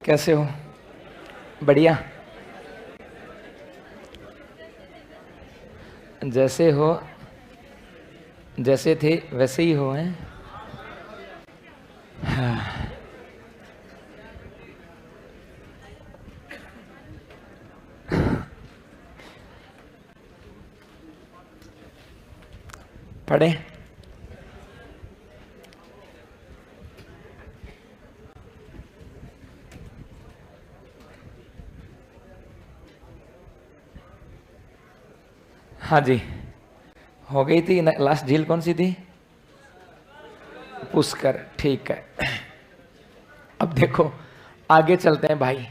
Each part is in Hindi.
कैसे हो? बढ़िया। जैसे हो, जैसे थे वैसे ही हो। हैं? हाँ। पढ़े? हाँ जी, हो गई थी। लास्ट झील कौन सी थी? पुष्कर। ठीक है। अब देखो, आगे चलते हैं भाई।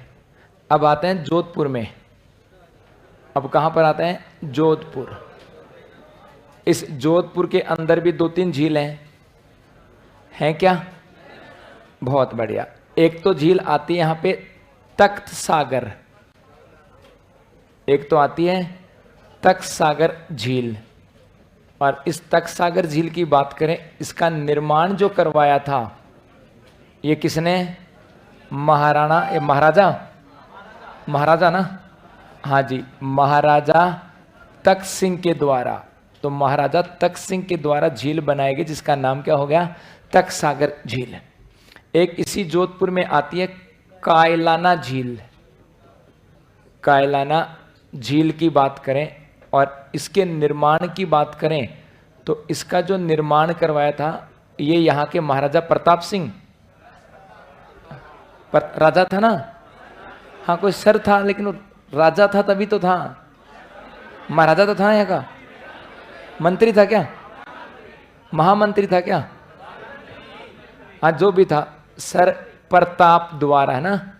अब आते हैं जोधपुर में। अब कहां पर आते हैं? जोधपुर। इस जोधपुर के अंदर भी दो तीन झील हैं क्या? बहुत बढ़िया। एक तो झील आती है यहां पे तख्त सागर। एक तो आती है तख्त सागर झील। और इस तख्त सागर झील की बात करें, इसका निर्माण जो करवाया था, ये किसने? महाराणा महाराजा महाराजा ना? हाँ जी, महाराजा तख्त सिंह के द्वारा। तो महाराजा तख्त सिंह के द्वारा झील बनाई गई, जिसका नाम क्या हो गया? तख्त सागर झील। एक इसी जोधपुर में आती है कायलाना झील। कायलाना झील की बात करें और इसके निर्माण की बात करें, तो इसका जो निर्माण करवाया था, ये यहाँ के महाराजा प्रताप सिंह राजा था ना? हाँ, कोई सर था लेकिन वो राजा था तभी तो था। महाराजा तो था यहाँ का। मंत्री था क्या? महामंत्री था क्या? हाँ, जो भी था, सर प्रताप द्वारा, है ना?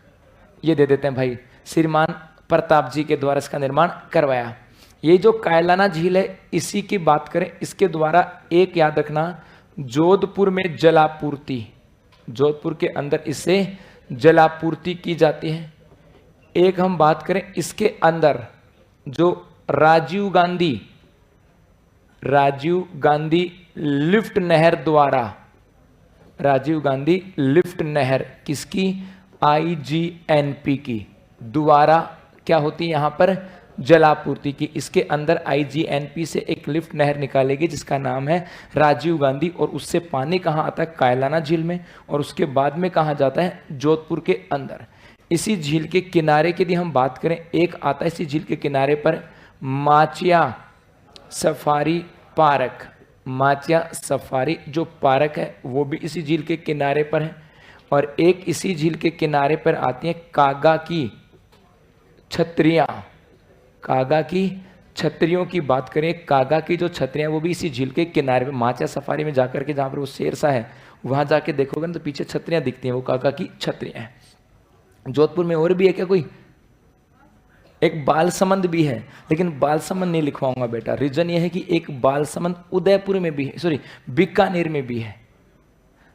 ये दे देते हैं भाई, श्रीमान प्रताप जी के द्वारा इसका निर्माण करवाया। ये जो कायलाना झील है, इसी की बात करें, इसके द्वारा एक याद रखना, जोधपुर में जलापूर्ति, जोधपुर के अंदर इससे जलापूर्ति की जाती है। एक हम बात करें इसके अंदर, जो राजीव गांधी लिफ्ट नहर द्वारा, राजीव गांधी लिफ्ट नहर किसकी? आईजीएनपी की द्वारा क्या होती है यहां पर? जलापूर्ति की। इसके अंदर आईजीएनपी से एक लिफ्ट नहर निकालेगी जिसका नाम है राजीव गांधी। और उससे पानी कहां आता है? कायलाना झील में। और उसके बाद में कहां जाता है? जोधपुर के अंदर। इसी झील के किनारे की यदि हम बात करें, एक आता है इसी झील के किनारे पर Machia safari park. Machia safari जो पार्क है वो भी इसी झील के किनारे पर है। और एक इसी झील के किनारे पर आती है कागा की छतरियां। कागा की छतरियों की बात करें, कागा की जो छतरियां वो भी इसी झील के किनारे पर, माचिया सफारी में जाकर के जहां पर वो शेर सा है वहां जाके देखोगे ना तो पीछे छतरियां दिखती हैं, वो कागा की छतरियां हैं। जोधपुर में और भी है क्या कोई? एक बालसमंद भी है, लेकिन बालसमंद नहीं लिखवाऊंगा बेटा। रीजन ये है कि एक बालसमंद उदयपुर में भी है, सॉरी बीकानेर में भी है।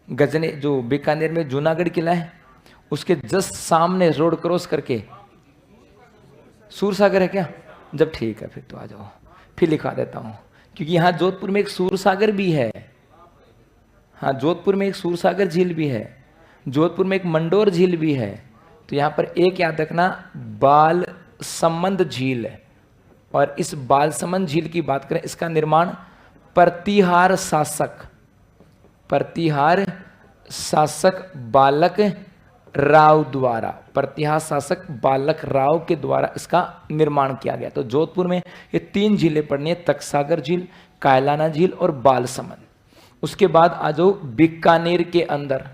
गजने जो बीकानेर में जूनागढ़ किला है, उसके जस्ट सामने रोड क्रॉस करके सूरसागर है क्या? जब ठीक है फिर तो आ जाओ, फिर लिखा देता हूं, क्योंकि यहां जोधपुर में एक सूरसागर भी है। हाँ, जोधपुर में एक सूरसागर झील भी है, जोधपुर में एक मंडोर झील भी है। तो यहां पर एक याद रखना, बाल संबंध झील है। और इस बाल संबंध झील की बात करें, इसका निर्माण प्रतिहार शासक बालक राव द्वारा, प्रतिहार शासक बालक राव के द्वारा इसका निर्माण किया गया। तो जोधपुर में ये तीन झीलें पड़नी है, तख्त सागर झील, कायलाना झील और बालसमंद। उसके बाद आ जाओ बीकानेर के अंदर।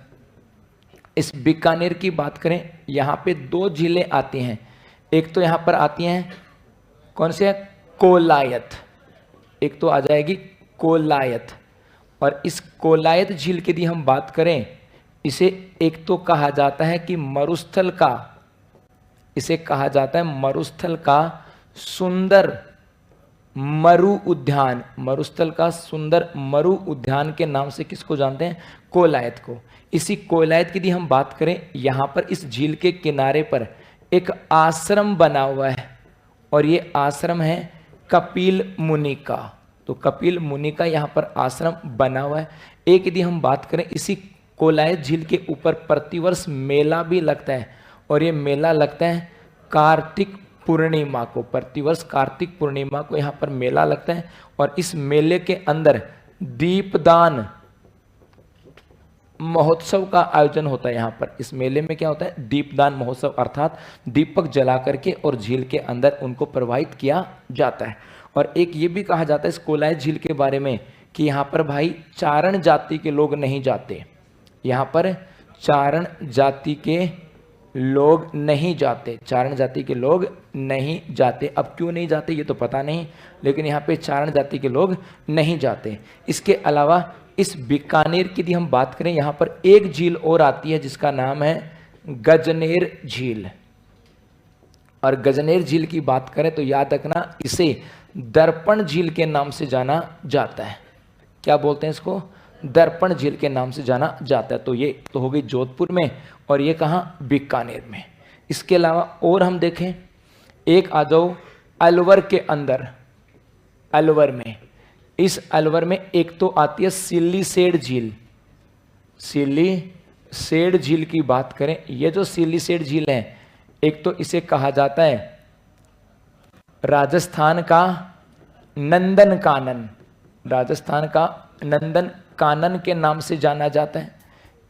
इस बीकानेर की बात करें, यहां पे दो झीलें आती हैं। एक तो यहां पर आती हैं, कौन से? कोलायत। एक तो आ जाएगी कोलायत। और इस कोलायत झील की यदि हम बात करें, इसे एक तो कहा जाता है कि मरुस्थल का, इसे कहा जाता है मरुस्थल का सुंदर मरु उद्यान। मरुस्थल का सुंदर मरु उद्यान के नाम से किसको जानते हैं? कोलायत को। इसी कोलायत की यदि हम बात करें, यहां पर इस झील के किनारे पर एक आश्रम बना हुआ है, और ये आश्रम है कपिल मुनि का। तो कपिल मुनि का यहां पर आश्रम बना हुआ है। एक यदि हम बात करें, इसी कोलायत झील के ऊपर प्रतिवर्ष मेला भी लगता है, और ये मेला लगता है कार्तिक पूर्णिमा को, प्रतिवर्ष कार्तिक पूर्णिमा को यहाँ पर मेला लगता है। और इस मेले के अंदर दीपदान महोत्सव का आयोजन होता है। यहाँ पर इस मेले में क्या होता है, दीपदान महोत्सव, अर्थात दीपक जला करके और झील के अंदर उनको प्रवाहित किया जाता है। और एक ये भी कहा जाता है इस कोलाय झील के बारे में कि यहाँ पर भाई चारण जाति के लोग नहीं जाते, यहाँ पर चारण जाति के लोग नहीं जाते, चारण जाति के लोग नहीं जाते। अब क्यों नहीं जाते ये तो पता नहीं, लेकिन यहाँ पे चारण जाति के लोग नहीं जाते। इसके अलावा इस बीकानेर की यदि हम बात करें, यहाँ पर एक झील और आती है जिसका नाम है गजनेर झील। और गजनेर झील की बात करें तो याद रखना इसे दर्पण झील के नाम से जाना जाता है। क्या बोलते हैं इसको, दर्पण झील के नाम से जाना जाता है। तो ये तो हो गई जोधपुर में, और ये कहाँ, बीकानेर में। इसके अलावा और हम देखें, एक आ जाओ अलवर के अंदर, अलवर में, इस अलवर में एक तो आती है सिल्लीसेठ झील। सिल्लीसेठ झील की बात करें, ये जो सिल्लीसेठ झील है, एक तो इसे कहा जाता है राजस्थान का नंदन कानन, राजस्थान का नंदन कानन के नाम से जाना जाता है।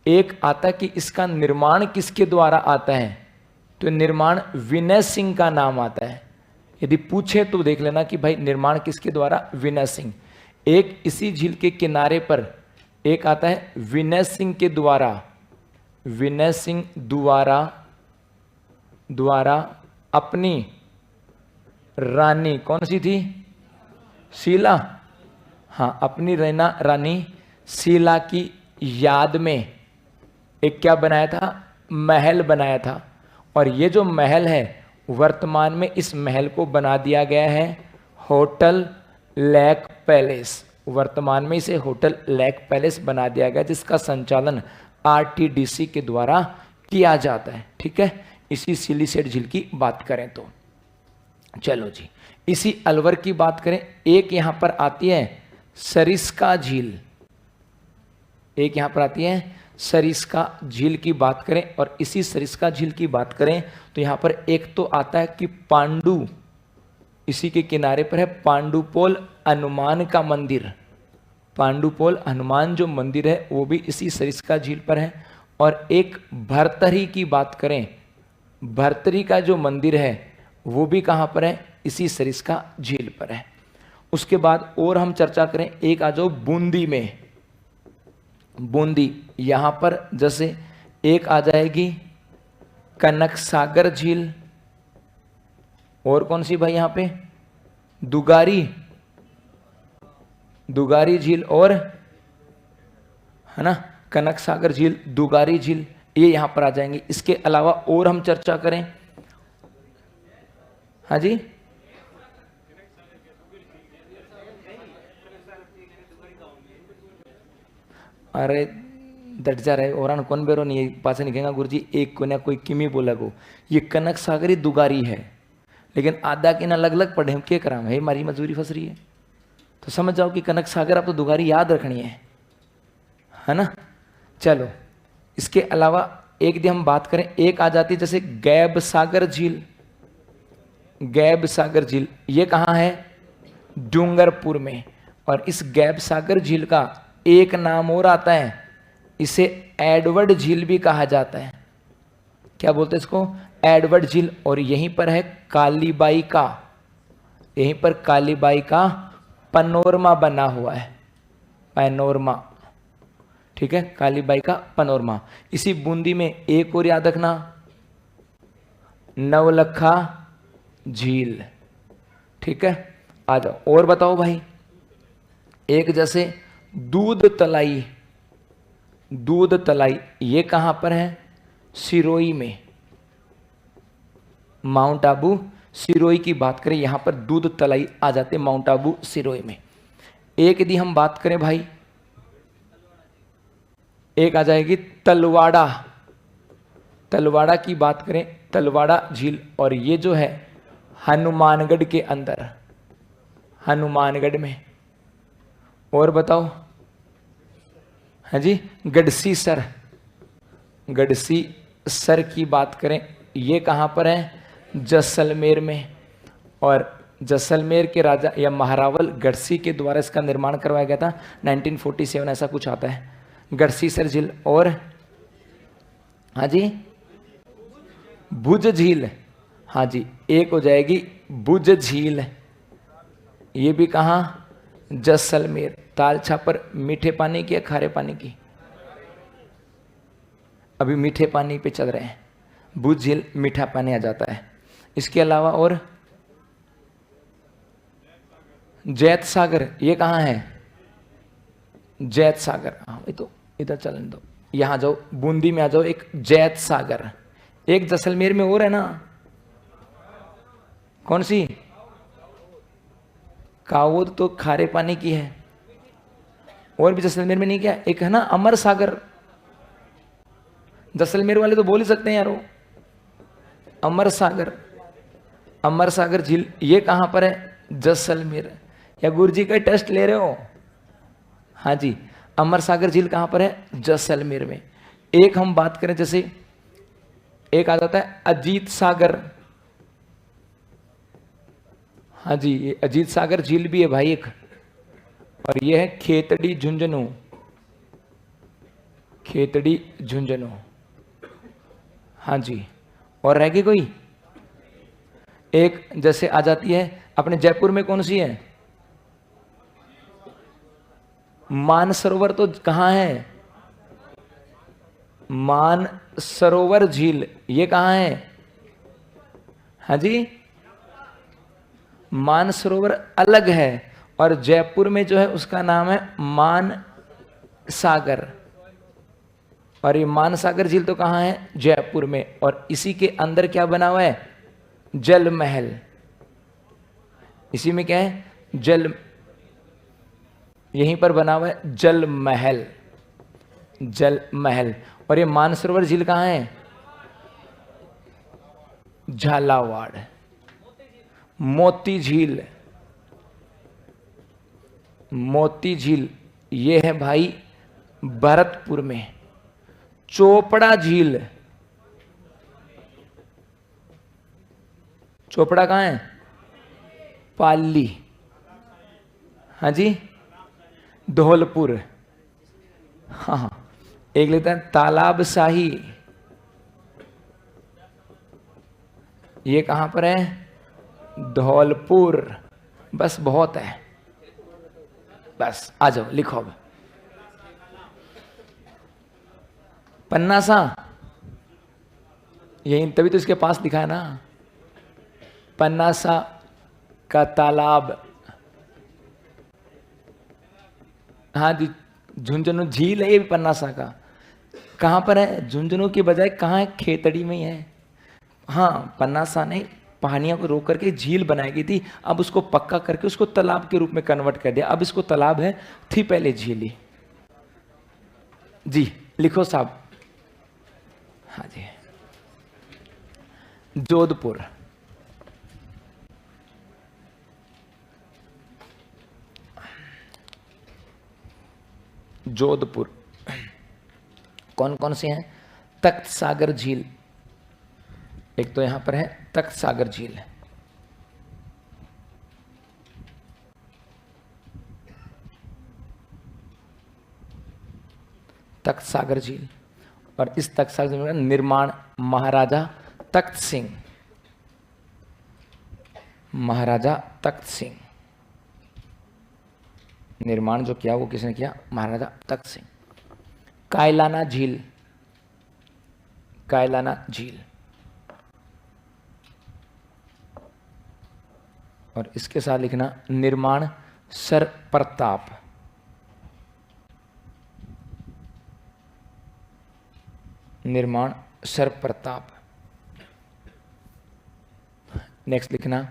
एक आता है कि इसका निर्माण किसके द्वारा आता है, तो निर्माण विनय सिंह का नाम आता है। यदि पूछे तो देख लेना कि भाई निर्माण किसके द्वारा, विनय सिंह। एक इसी झील के किनारे पर एक आता है विनय सिंह के द्वारा, विनय सिंह द्वारा अपनी रानी कौन सी थी, शीला, हाँ, अपनी रानी शीला की याद में एक क्या बनाया था, महल बनाया था। और ये जो महल है वर्तमान में इस महल को बना दिया गया है होटल लेक पैलेस। वर्तमान में इसे होटल लेक पैलेस बना दिया गया, जिसका संचालन आरटीडीसी के द्वारा किया जाता है। ठीक है, इसी सिल्लीसेठ झील की बात करें तो चलो जी, इसी अलवर की बात करें, एक यहां पर आती है सरिस्का झील, एक यहां पर आती है सरिस्का झील की बात करें। और इसी सरिस्का झील की बात करें तो यहां पर एक तो आता है कि पांडु, इसी के किनारे पर है पांडुपोल हनुमान का मंदिर, पांडुपोल हनुमान जो मंदिर है वो भी इसी सरिस्का झील पर है। और एक भरतरी की बात करें, भरतरी का जो मंदिर है वो भी कहां पर है, इसी सरिस्का झील पर है। उसके बाद और हम चर्चा करें, एक आ जाओ बूंदी में, बूंदी, यहां पर जैसे एक आ जाएगी कनक सागर झील, और कौन सी भाई यहां पे, दुगारी झील, और है ना कनक सागर झील, दुगारी झील, ये यहां पर आ जाएंगे। इसके अलावा और हम चर्चा करें, हाँ जी, अरे डट जा रहे और कौन बेरो नहीं पास निकलेगा गुरुजी, एक को ना कोई किमी बोला को, ये कनक सागरी दुगारी है, लेकिन आधा के ना अलग अलग पढ़े हम क्या करा है, हमारी मजदूरी फंस रही है। तो समझ जाओ कि कनक सागर आप तो दुगारी याद रखनी है ना। चलो, इसके अलावा एक यदि हम बात करें, एक आ जाती है जैसे गैब सागर झील, गैब सागर झील ये कहाँ है, डूंगरपुर में। और इस गैब सागर झील का एक नाम और आता है, इसे एडवर्ड झील भी कहा जाता है। क्या बोलते हैं इसको, एडवर्ड झील। और यहीं पर है कालीबाई का, यहीं पर कालीबाई का पनोरमा बना हुआ है, पैनोरमा, ठीक है, कालीबाई का पनोरमा। इसी बूंदी में एक और याद रखना, नवलखा झील। ठीक है, आ जाओ और बताओ भाई, एक जैसे दूध तलाई, दूध तलाई ये कहां पर है, सिरोही में, माउंट आबू सिरोही की बात करें, यहां पर दूध तलाई आ जाते माउंट आबू सिरोही में। एक यदि हम बात करें भाई, एक आ जाएगी तलवाड़ा, तलवाड़ा की बात करें, तलवाड़ा झील, और ये जो है हनुमानगढ़ के अंदर, हनुमानगढ़ में। और बताओ, हाँ जी, गढ़सी सर, गढ़सी सर की बात करें ये कहाँ पर है? जैसलमेर में। और जैसलमेर के राजा या महारावल गढ़सी के द्वारा इसका निर्माण करवाया गया था 1947, ऐसा कुछ आता है, गढ़सीसर झील। और हाँ जी, भुज झील, हाँ जी, एक हो जाएगी भुज झील। ये भी कहाँ? जैसलमेर। ताल छापर मीठे पानी की या खारे पानी की? अभी मीठे पानी पे चल रहे हैं। भुज झील मीठा पानी आ जाता है। इसके अलावा और जैत सागर, ये कहाँ है? जैत सागर, हाँ भाई, तो इधर चलने दो, यहां जाओ, बूंदी में आ जाओ, एक जैत सागर। एक जैसलमेर में और है ना, कौन सी? कावोद तो खारे पानी की है। और भी जैसलमेर में नहीं क्या? एक है ना अमर सागर। जैसलमेर वाले तो बोल ही सकते हैं यारो। अमर सागर, अमर सागर झील, ये कहां पर है? जैसलमेर। या गुरुजी का टेस्ट ले रहे हो? हाँ जी, अमर सागर झील कहां पर है? जैसलमेर में। एक हम बात करें, जैसे एक आ जाता है अजीत सागर। हाँ जी, ये अजीत सागर झील भी है भाई एक। और ये है खेतड़ी झुंझुनू, खेतड़ी झुंझुनू। हाँ जी, और रहेगी कोई एक? जैसे आ जाती है अपने जयपुर में, कौन सी है? मानसरोवर। तो कहां है? मानसरोवर झील, ये कहां है? हाँ जी, मानसरोवर अलग है, और जयपुर में जो है उसका नाम है मान सागर। और ये मानसागर झील तो कहां है? जयपुर में। और इसी के अंदर क्या बना हुआ है? जल महल। इसी में क्या है? जल, यहीं पर बना हुआ है जल महल, जल महल। और ये मानसरोवर झील कहां है? झालावाड़। मोती झील, मोती झील ये है भाई भरतपुर में। चोपड़ा झील, चोपड़ा कहां है? पाली। हाँ जी, धौलपुर। हाँ, एक लेते हैं तालाब शाही, ये कहां पर है? धौलपुर। बस बहुत है, बस आ जाओ, लिखो अब। पन्ना सा, यही तभी तो इसके पास लिखा है ना, पन्ना सा का तालाब। हाँ जी, झुंझुनू झील है, ये भी पन्ना सा का। कहां पर है? झुंझुनू की बजाय कहां है? खेतड़ी में ही है। हाँ, पन्ना सा ने पहाड़ियों को रोक करके झील बनाई गई थी, अब उसको पक्का करके उसको तालाब के रूप में कन्वर्ट कर दिया। अब इसको तालाब है, थी पहले झील ही। जी लिखो साहब। हाँ जी, जोधपुर, जोधपुर। कौन कौन से हैं? तख्त सागर झील, एक तो यहां पर है तख्त सागर झील, तख्त सागर झील। और इस तख्त सागर झील का निर्माण महाराजा तख्त सिंह, महाराजा तख्त सिंह, निर्माण जो किया वो किसने किया? महाराजा तख्त सिंह। कायलाना झील, कायलाना झील। और इसके साथ लिखना निर्माण सर प्रताप, निर्माण सर प्रताप। नेक्स्ट लिखना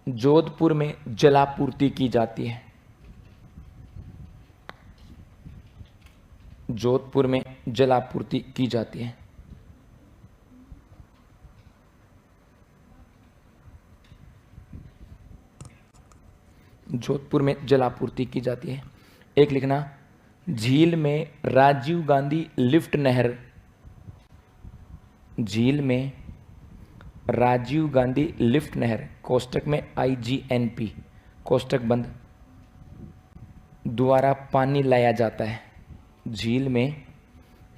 जोधपुर में जलापूर्ति की जाती है, जोधपुर में जलापूर्ति की जाती है। जोधपुर में जलापूर्ति की जाती है। एक लिखना झील में राजीव गांधी लिफ्ट नहर, झील में राजीव गांधी लिफ्ट नहर, कोष्टक में IGNP, कोष्टक बंद, द्वारा पानी लाया जाता है। झील में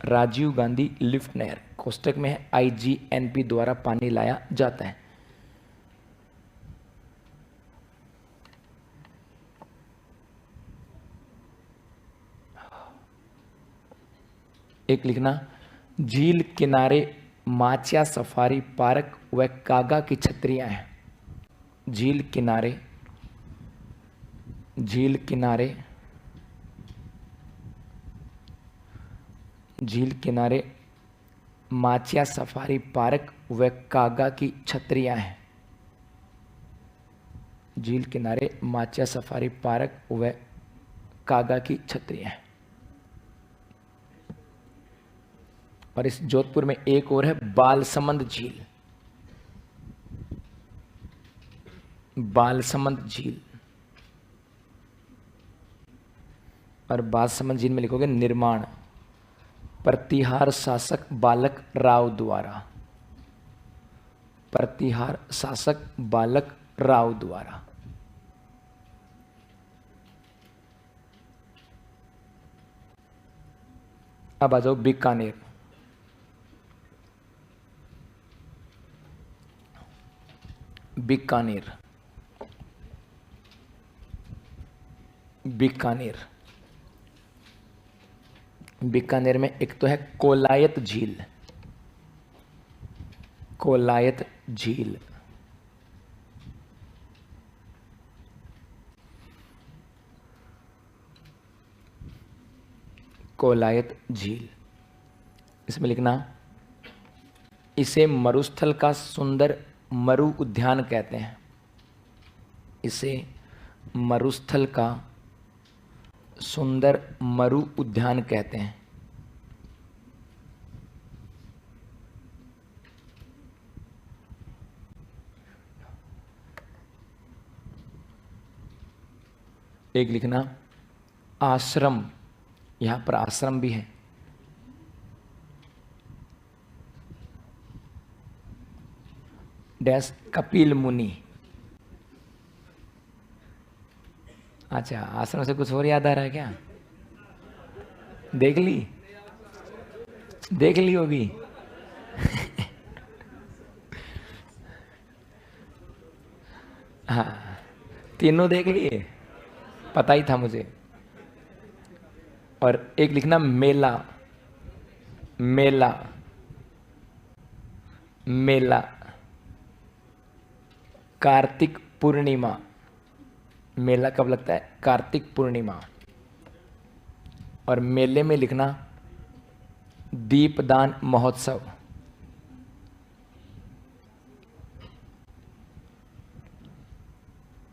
राजीव गांधी लिफ्ट नहर, कोष्टक में है IGNP, द्वारा पानी लाया जाता है। एक लिखना, झील किनारे माचिया सफारी पार्क व कागा की छतरियां हैं। झील किनारे, झील किनारे, झील किनारे माचिया सफारी पार्क व कागा की छतरियां हैं। झील किनारे माचिया सफारी पार्क व कागा की छतरियां हैं। और इस जोधपुर में एक और है बालसमंद झील, बालसमंद झील। और बालसमंद झील में लिखोगे निर्माण प्रतिहार शासक बालक राव द्वारा, प्रतिहार शासक बालक राव द्वारा। अब आ जाओ बीकानेर। बीकानेर, बीकानेर, बीकानेर में एक तो है कोलायत झील, कोलायत झील। कोलायत झील, इसमें लिखना, इसे मरुस्थल का सुंदर मरु उद्यान कहते हैं। इसे मरुस्थल का सुंदर मरु उद्यान कहते हैं। एक लिखना, आश्रम, यहां पर आश्रम भी है। डैश कपिल मुनि। अच्छा, आश्रम से कुछ और याद आ रहा है क्या? देख ली, देख ली होगी। हाँ, तीनों देख लिए, पता ही था मुझे। और एक लिखना मेला, मेला, मेला, कार्तिक पूर्णिमा। मेला कब लगता है? कार्तिक पूर्णिमा। और मेले में लिखना दीपदान महोत्सव,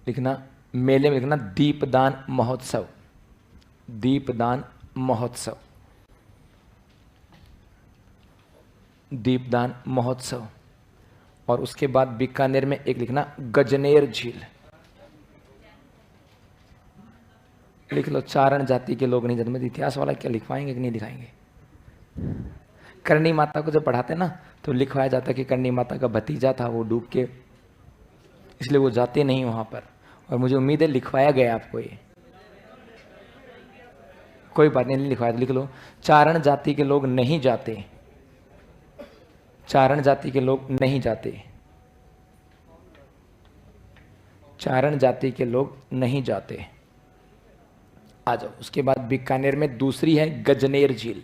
लिखना मेले में लिखना दीपदान महोत्सव, दीपदान महोत्सव, दीपदान महोत्सव। और उसके बाद बीकानेर में एक लिखना गजनेर झील। लिख लो, चारण जाति के लोग नहीं जाते। में इतिहास वाला क्या लिखवाएंगे कि नहीं लिखाएंगे? करणी माता को जब पढ़ाते ना तो लिखवाया जाता कि करणी माता का भतीजा था, वो डूब के, इसलिए वो जाते नहीं वहां पर। और मुझे उम्मीद है लिखवाया गया आपको ये। कोई बात नहीं, लिखवाया तो लिख लो, चारण जाति के लोग नहीं जाते, चारण जाति के लोग नहीं जाते, चारण जाति के लोग नहीं जाते। आ जाओ। उसके बाद बीकानेर में दूसरी है गजनेर झील,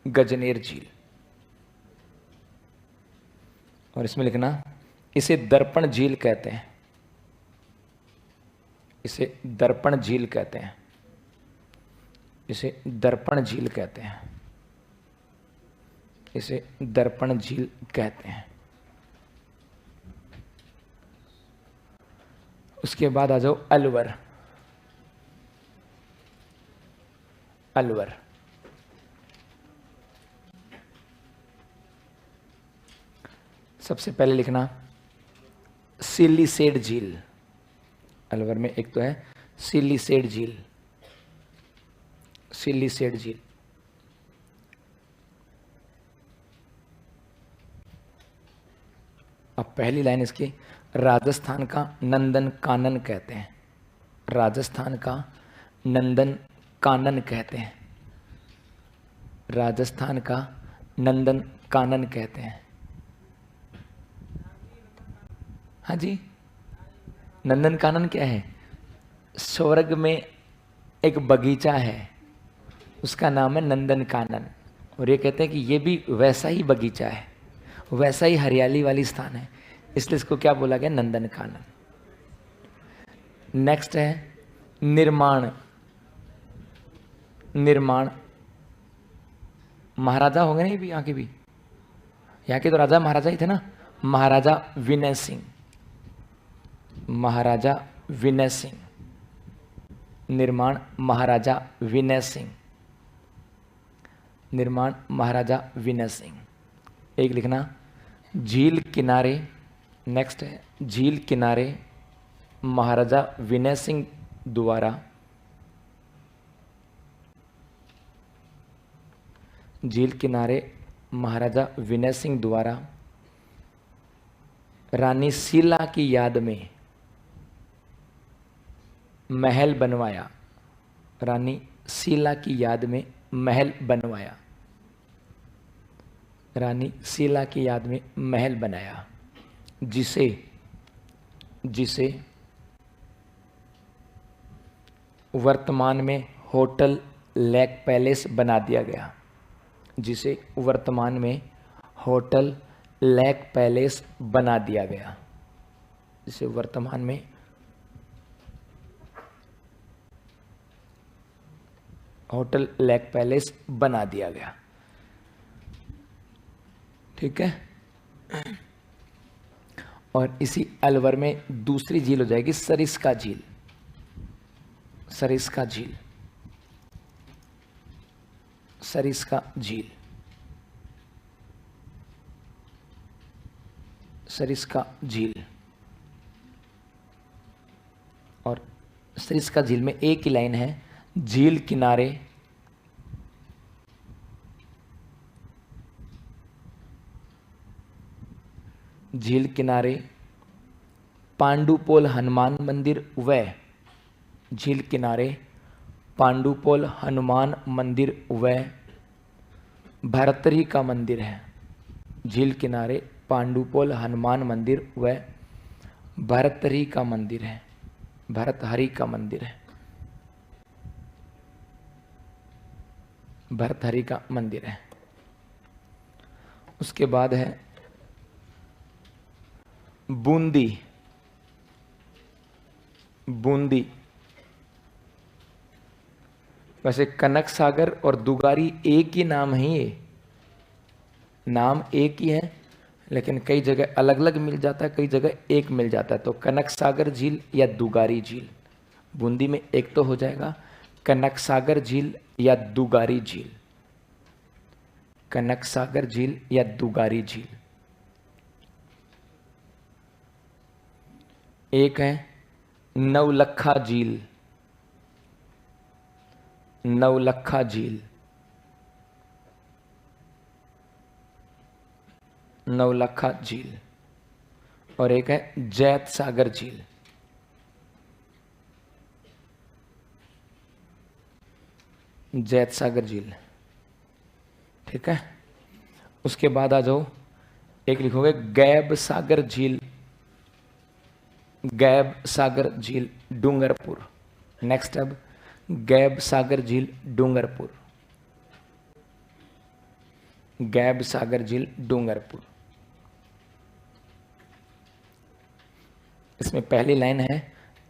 गजनेर झील। और इसमें लिखना, इसे दर्पण झील कहते हैं, इसे दर्पण झील कहते हैं, इसे दर्पण झील कहते हैं, इसे दर्पण झील कहते हैं। उसके बाद आ जाओ अलवर, अलवर। सबसे पहले लिखना सिल्लीसेड झील। अलवर में एक तो है सिल्लीसेड झील, सिल्लीसेड झील। अब पहली लाइन इसकी, राजस्थान का नंदन कानन कहते हैं, राजस्थान का नंदन कानन कहते हैं, राजस्थान का नंदन कानन कहते हैं। हाँ जी, नंदन कानन क्या है? स्वर्ग में एक बगीचा है, उसका नाम है नंदन कानन, और ये कहते हैं कि ये भी वैसा ही बगीचा है, वैसा ही हरियाली वाली स्थान है, इसलिए इसको क्या बोला गया? नंदन कानन। नेक्स्ट है निर्माण। निर्माण, महाराजा होंगे नहीं भी यहाँ के भी, यहाँ के तो राजा महाराजा ही थे ना, महाराजा विनय सिंह, महाराजा विनय सिंह, निर्माण महाराजा विनय सिंह, निर्माण महाराजा विनय सिंह। एक लिखना झील किनारे, नेक्स्ट है झील किनारे महाराजा विनय सिंह द्वारा, झील किनारे महाराजा विनय सिंह द्वारा रानी शीला की याद में महल बनवाया, रानी शीला की याद में महल बनवाया, रानी शीला की याद में महल बनाया, जिसे जिसे वर्तमान में होटल लेक पैलेस बना दिया गया, जिसे वर्तमान में होटल लेक पैलेस बना दिया गया, जिसे वर्तमान में होटल लेक पैलेस बना दिया गया। ठीक है, और इसी अलवर में दूसरी झील हो जाएगी सरिस्का झील, सरिस्का झील, सरिस्का झील, सरिस्का झील। और सरिस्का झील में एक ही लाइन है, झील किनारे झील किनारे पांडुपोल हनुमान मंदिर व झील किनारे पांडुपोल हनुमान मंदिर व भरतरी का मंदिर है, झील किनारे पांडुपोल हनुमान मंदिर व भरतरी का मंदिर है, भरतहरि का मंदिर है, भरतहरि का मंदिर है। उसके बाद है बूंदी, बूंदी। वैसे कनक सागर और दुगारी एक ही नाम है, ये नाम एक ही है, लेकिन कई जगह अलग अलग मिल जाता है, कई जगह एक मिल जाता है। तो कनक सागर झील या दुगारी झील, बूंदी में एक तो हो जाएगा कनक सागर झील या दुगारी झील, कनक सागर झील या दुगारी झील। एक है नवलखा झील, नवलखा झील, नवलखा झील। और एक है जैत सागर झील, जैत सागर झील। ठीक है, उसके बाद आ जाओ, एक लिखोगे गैब सागर झील, गैब सागर झील डूंगरपुर। नेक्स्ट अब गैब सागर झील डूंगरपुर, गैब सागर झील डूंगरपुर। इसमें पहली लाइन है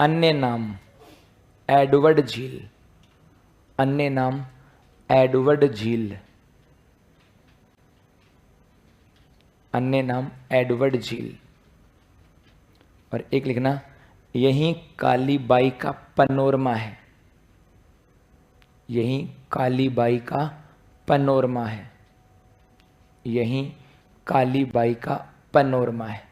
अन्य नाम एडवर्ड झील, अन्य नाम एडवर्ड झील, अन्य नाम एडवर्ड झील। और एक लिखना यही कालीबाई का पनोरमा है, यही कालीबाई का पनोरमा है, यही कालीबाई का पनोरमा है,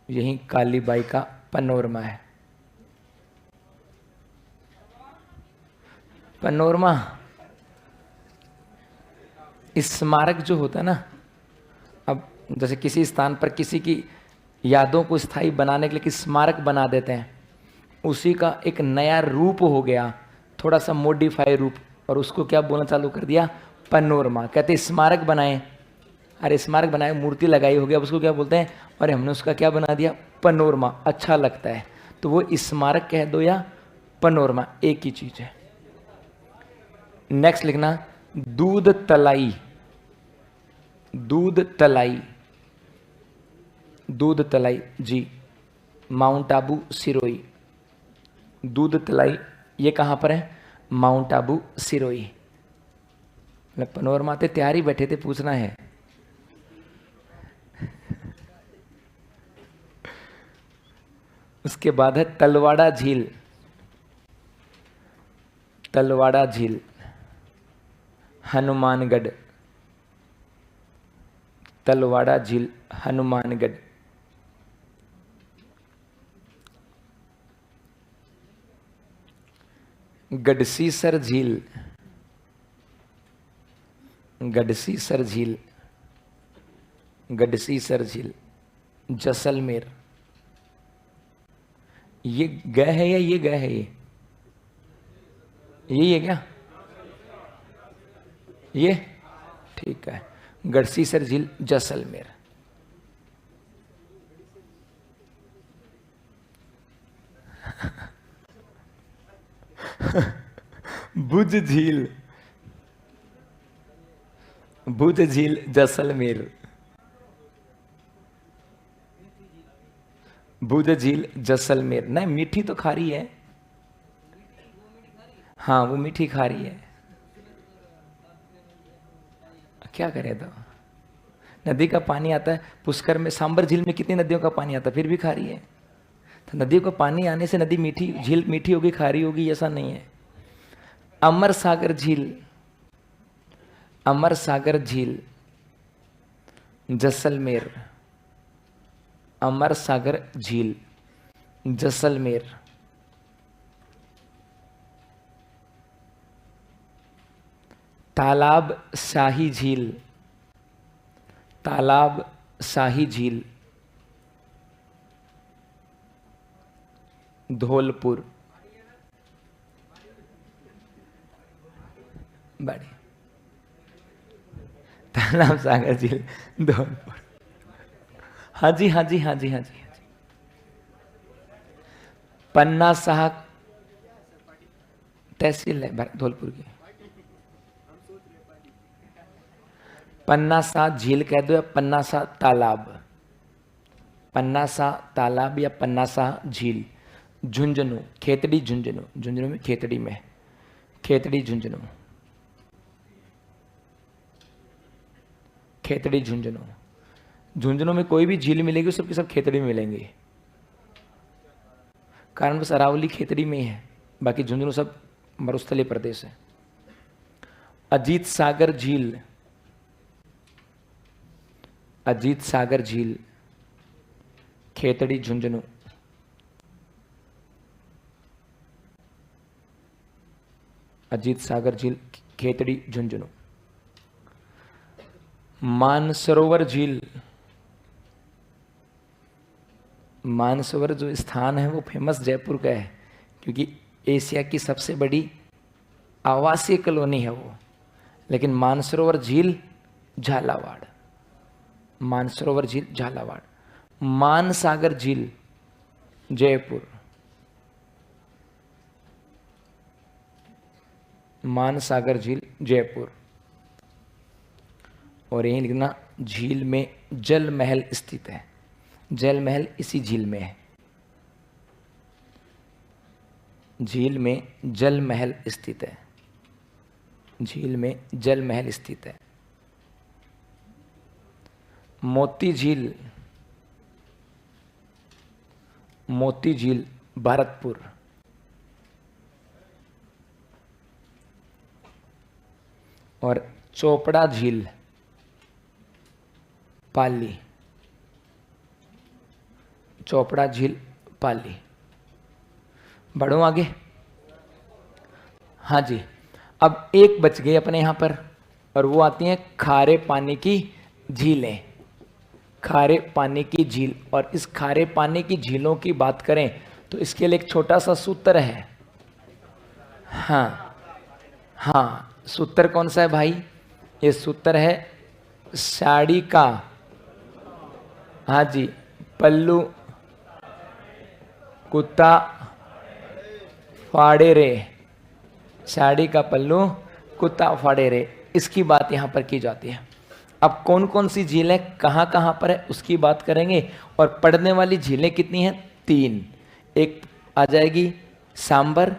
यही कालीबाई का पनोरमा है। पनोरमा स्मारक जो होता है ना, अब जैसे किसी स्थान पर किसी की यादों को स्थायी बनाने के लिए किसी स्मारक बना देते हैं, उसी का एक नया रूप हो गया, थोड़ा सा मॉडिफाई रूप, और उसको क्या बोलना चालू कर दिया, पनोरमा। कहते स्मारक बनाए, अरे स्मारक बनाए, मूर्ति लगाई हो गया, अब उसको क्या बोलते हैं, अरे हमने उसका क्या बना दिया, पनोरमा, अच्छा लगता है, तो वो स्मारक कह दो या पनोरमा, एक ही चीज है। नेक्स्ट लिखना दूध तलाई, दूध तलाई, दूध तलाई जी, माउंट आबू सिरोही। दूध तलाई ये कहां पर है, माउंट आबू सिरोही। मतलब पनोरमा ते तैयार ही बैठे थे, पूछना है। उसके बाद है तलवाड़ा झील, तलवाड़ा झील हनुमानगढ़, तलवाड़ा झील हनुमानगढ़। गढ़सीसर झील, गढ़सीसर झील, गढ़सीसर झील जैसलमेर। ये गए है या ये गए है, ये यही है क्या, ये ठीक है। गढ़सीसर झील जैसलमेर। भुज झील, भुज झील जैसलमेर, भुज झील जैसलमेर। नहीं मीठी तो खारी है, हाँ वो मीठी खारी है, क्या करें तो। नदी का पानी आता है पुष्कर में, सांबर झील में कितनी नदियों का पानी आता है, फिर भी खारी है। तो नदियों का पानी आने से नदी मीठी, झील मीठी होगी खारी होगी ऐसा नहीं है। अमर सागर झील, अमर सागर झील जैसलमेर, अमर सागर झील जैसलमेर। तालाब शाही झील, तालाब शाही झील धौलपुर। बढ़िया, तालाब सागर झील धौलपुर। हाँ जी हाँ जी हाँ जी हाँ जी हाँ जी। पन्ना साहब तहसील है धौलपुर की। पन्ना सा झील कह दो या पन्ना सा तालाब, पन्ना सा तालाब या पन्ना सा झील। झुंझुनू, खेतड़ी झुंझुनू, झुंझुनू में खेतड़ी में, खेतड़ी झुंझुनू, खेतड़ी झुंझुनू। झुंझुनू में कोई भी झील मिलेगी सबके सब खेतड़ी में मिलेंगे, कारण बस अरावली खेतड़ी में ही है, बाकी झुंझुनू सब मरुस्थलीय प्रदेश है। अजीत सागर झील, अजीत सागर झील खेतड़ी झुंझुनू। अजीत सागर झील खेतड़ी झुंझुनू। मानसरोवर झील, मानसरोवर जो स्थान है वो फेमस जयपुर का है, क्योंकि एशिया की सबसे बड़ी आवासीय कॉलोनी है वो। लेकिन मानसरोवर झील झालावाड़, मानसरोवर झील झालावाड़। मानसागर झील जयपुर, मानसागर झील जयपुर। और यही लिखना झील में जल महल स्थित है, जल महल इसी झील में है, झील में जल महल स्थित है, झील में जल महल स्थित है। मोती झील, मोती झील भरतपुर। और चोपड़ा झील पाली, चोपड़ा झील पाली। बढ़ो आगे। हाँ जी, अब एक बच गई अपने यहां पर, और वो आती हैं खारे पानी की झीलें। खारे पानी की झील। और इस खारे पानी की झीलों की बात करें तो इसके लिए एक छोटा सा सूत्र है। हाँ हाँ, सूत्र कौन सा है भाई? ये सूत्र है साड़ी का, हाँ जी, पल्लू कुत्ता फाड़े रे। साड़ी का पल्लू कुत्ता फाड़े रे, इसकी बात यहाँ पर की जाती है। अब कौन कौन सी झीलें कहाँ कहाँ पर है उसकी बात करेंगे। और पढ़ने वाली झीलें कितनी हैं? 3। एक आ जाएगी सांबर,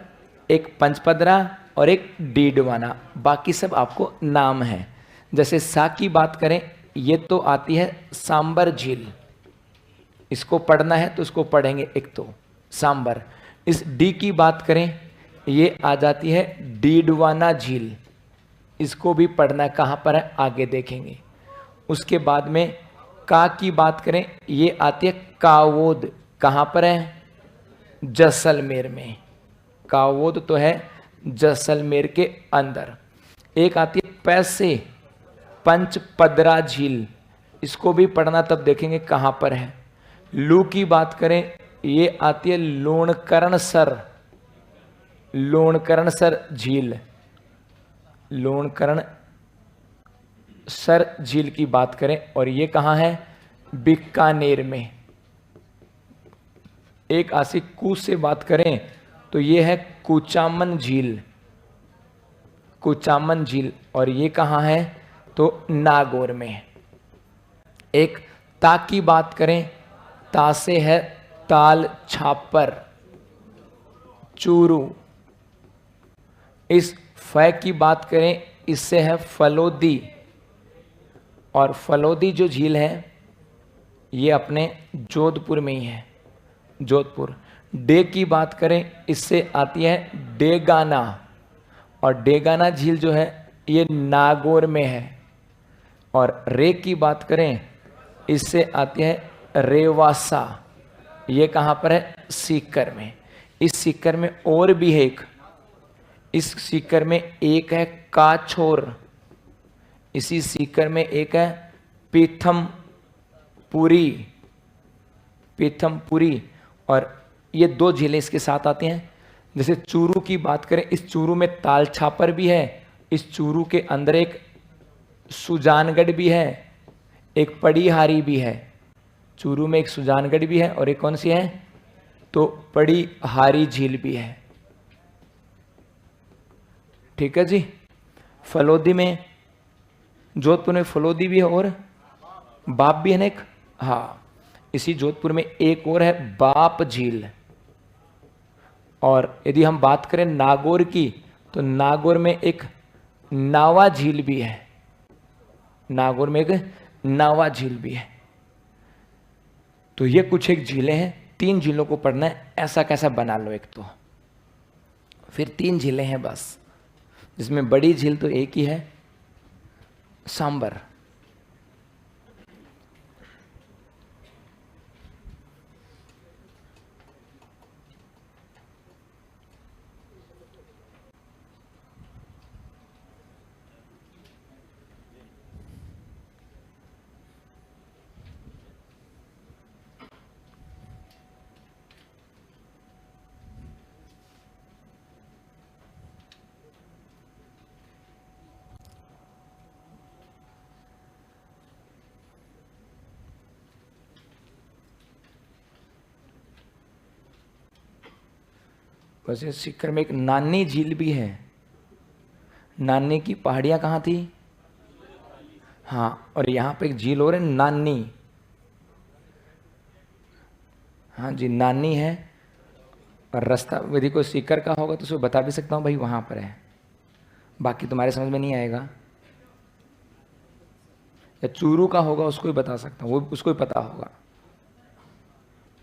एक पंचपदरा और एक डीडवाना। बाकी सब आपको नाम है। जैसे सा की बात करें, ये तो आती है सांबर झील, इसको पढ़ना है तो इसको पढ़ेंगे, एक तो सांबर। इस डी की बात करें, ये आ जाती है डीडवाना झील, इसको भी पढ़ना है, कहाँ पर है आगे देखेंगे। उसके बाद में का की बात करें, ये आती है कावोद, कहाँ पर है? जैसलमेर में। कावोद तो है जैसलमेर के अंदर। एक आती है पैसे पंचपदरा झील, इसको भी पढ़ना, तब देखेंगे कहाँ पर है। लू की बात करें, ये आती है लोणकरणसर, लोणकरणसर झील। लोणकरण सर झील की बात करें और ये कहाँ है? बीकानेर में। एक आसी कू से बात करें तो ये है कुचामन झील, कुचामन झील, और ये कहाँ है? तो नागौर में। एक ता की बात करें, ता से है ताल छापर चूरू। इस फ की बात करें, इससे है फलोदी, और फलोदी जो झील है ये अपने जोधपुर में ही है, जोधपुर। डे की बात करें, इससे आती है डेगाना, और डेगाना झील जो है ये नागौर में है। और रे की बात करें, इससे आती है रेवासा, ये कहाँ पर है? सीकर में। इस सीकर में और भी है एक, इस सीकर में एक है काछोर, इसी सीकर में एक है पीथमपुरी, पीथमपुरी। और ये 2 झीलें इसके साथ आती हैं। जैसे चूरू की बात करें, इस चूरू में ताल छापर भी है, इस चूरू के अंदर एक सुजानगढ़ भी है, एक पड़ीहारी भी है। चूरू में एक सुजानगढ़ भी है और एक कौन सी है? तो पड़ीहारी झील भी है। ठीक है जी। फलोदी में, जोधपुर में फलोदी भी है और बाप भी है ना एक, हाँ। इसी जोधपुर में एक और है बाप झील। और यदि हम बात करें नागौर की, तो नागौर में एक नावा झील भी है, नागौर में एक नावा झील भी है। तो ये कुछ एक झीलें हैं। 3 झीलों को पढ़ना है, ऐसा कैसा बना लो एक तो। फिर 3 झीलें हैं बस, जिसमें बड़ी झील तो एक ही है, सांबर। वैसे सीकर में एक नानी झील भी है। नानी की पहाड़ियाँ कहाँ थी? हाँ, और यहाँ पे एक झील और है नानी। हाँ जी, नानी है। और रास्ता यदि कोई सीकर का होगा तो उसको बता भी सकता हूँ भाई, वहाँ पर है। बाकी तुम्हारे समझ में नहीं आएगा। या चूरू का होगा उसको ही बता सकता हूँ, वो उसको ही पता होगा।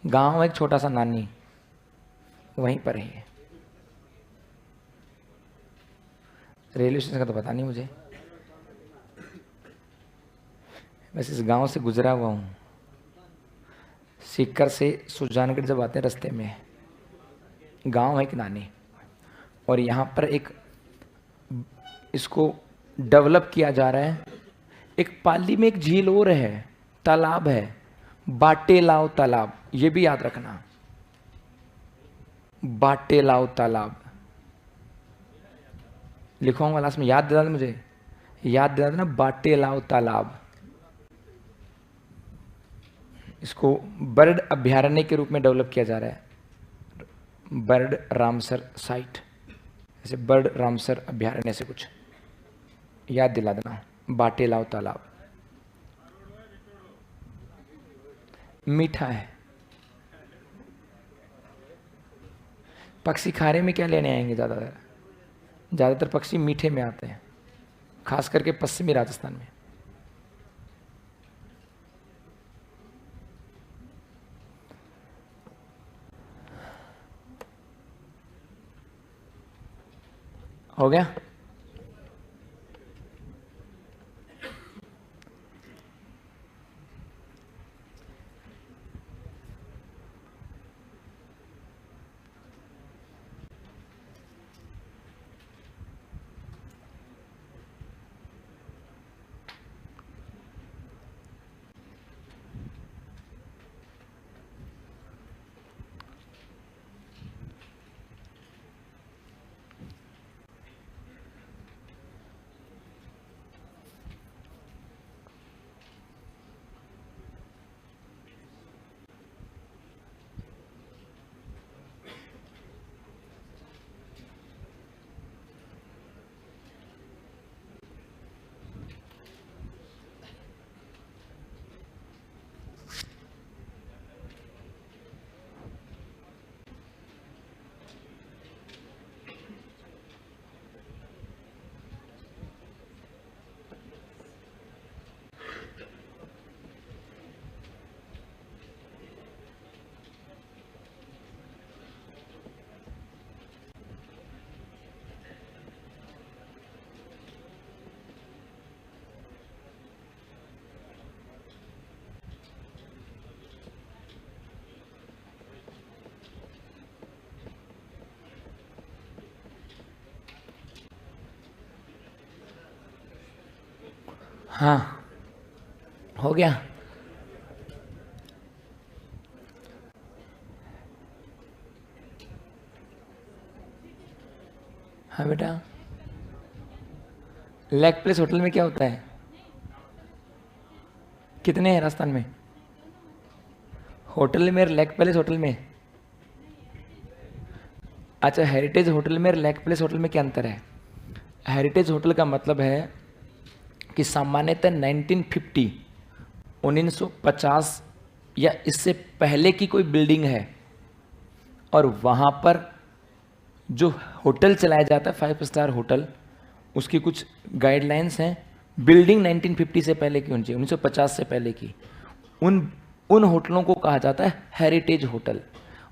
गांव है एक छोटा सा नानी, वहीं पर है। रेलवे स्टेशन का तो पता नहीं मुझे, वैसे इस गांव से गुजरा हुआ हूँ। सीकर से सुजानगढ़ जब आते हैं रास्ते में गांव है एक नानी, और यहाँ पर एक इसको डेवलप किया जा रहा है। एक पाली में एक झील और है, तालाब है, बाटेलाव तालाब, ये भी याद रखना, बाटेलाव तालाब लिखवाऊंगा लास्ट में, याद दिला दे मुझे, याद दिला देना, बाटेलाव तालाब। इसको बर्ड अभ्यारण्य के रूप में डेवलप किया जा रहा है, बर्ड रामसर साइट, ऐसे बर्ड रामसर अभ्यारण्य से कुछ याद दिला देना। बाटेलाव तालाब मीठा है। पक्षी खारे में क्या लेने आएंगे? ज़्यादातर पक्षी मीठे में आते हैं, खास करके पश्चिमी राजस्थान में। हो गया? हाँ, हो गया। हाँ बेटा, लेग प्लेस होटल में क्या होता है? कितने हैं राजस्थान में होटल में, लेग पैलेस होटल में? अच्छा, हेरिटेज होटल में लेग प्लेस होटल में क्या अंतर है? हेरिटेज होटल का मतलब है कि सामान्यतः 1950 या इससे पहले की कोई बिल्डिंग है और वहाँ पर जो होटल चलाया जाता है 5 स्टार होटल, उसकी कुछ गाइडलाइंस हैं। बिल्डिंग 1950 से पहले की होनी चाहिए, 1950 से पहले की। उन होटलों को कहा जाता है हेरिटेज होटल।